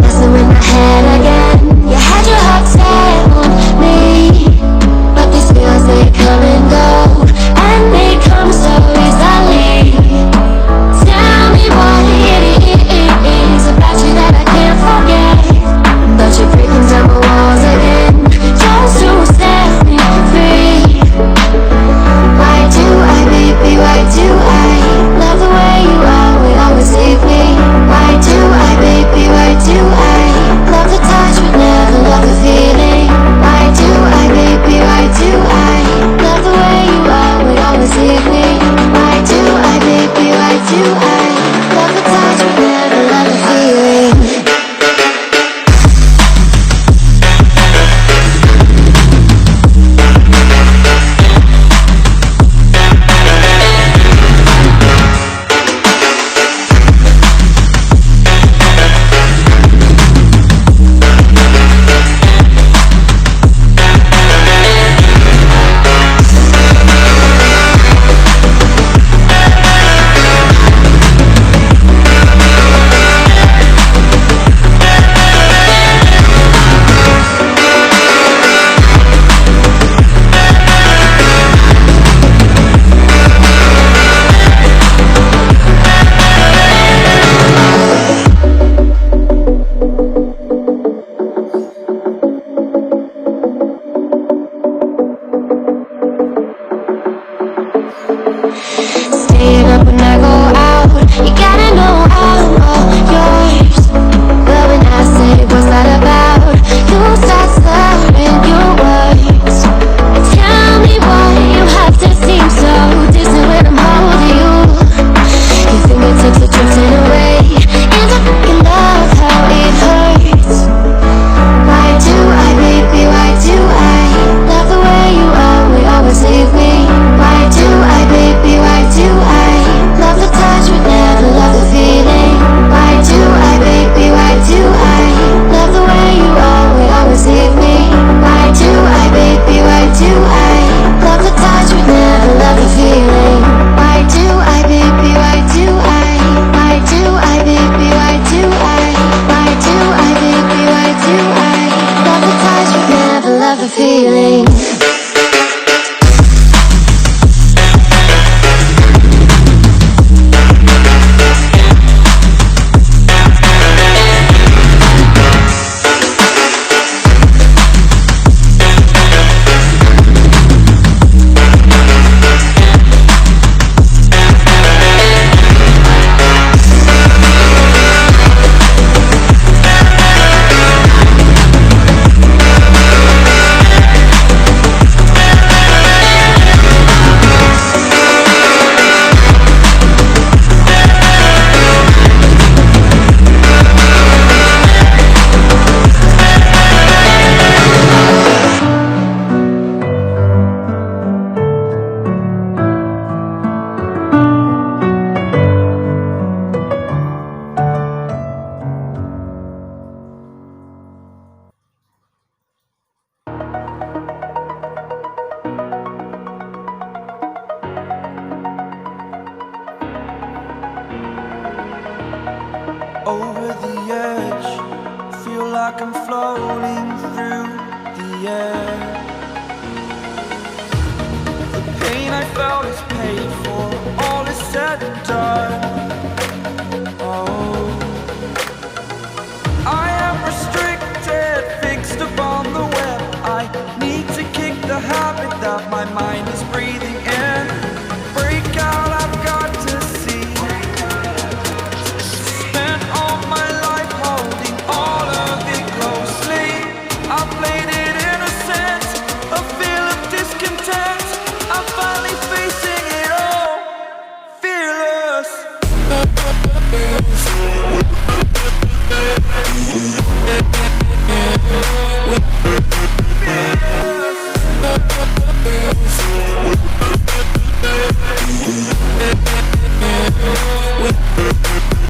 Messing with my head again. You had your heart set on me, but these feels, they come and go, and they come so easily. Tell me what it is about you that I can't forget, but you're breaking down my walls again, just to set me free. Why do I, baby, why do I love the way you always, always leave me? Why do I, baby, why do I love the touch but never love the feeling? Why do I, baby, why do I love the way you always, always leave me? Why do I, baby, why do I love the touch but never love the feeling? Staying up when I go out, you gotta know I'm all yours. But when I say what's that about, you start slurring your words. Tell me why you have to seem so distant when I'm holding you. Your fingertips are drifting away, and I fucking love how it hurts. Why do I, baby, why do I love the way you always, always leave me? Why do I, baby, why do I love the touch but never love the feeling? Why do I, baby, why do I love the way you always, always leave me? Why do I, baby, why do I love the touch but never love the feeling? Why do I, baby, why do I? Why do I, baby, why do I? Why do I, baby, why do I love the touch but never love the feeling? Over the edge, feel like I'm floating through the air. The pain I felt is paid for, all is said and done. Oh, I am restricted, fixed upon the web. I need to kick the habit that my mind is breathing in. Break out, I've got to see. Spent all my life holding all of it closely. I played it innocent, a feel of discontent. I'm finally facing it all, fearless.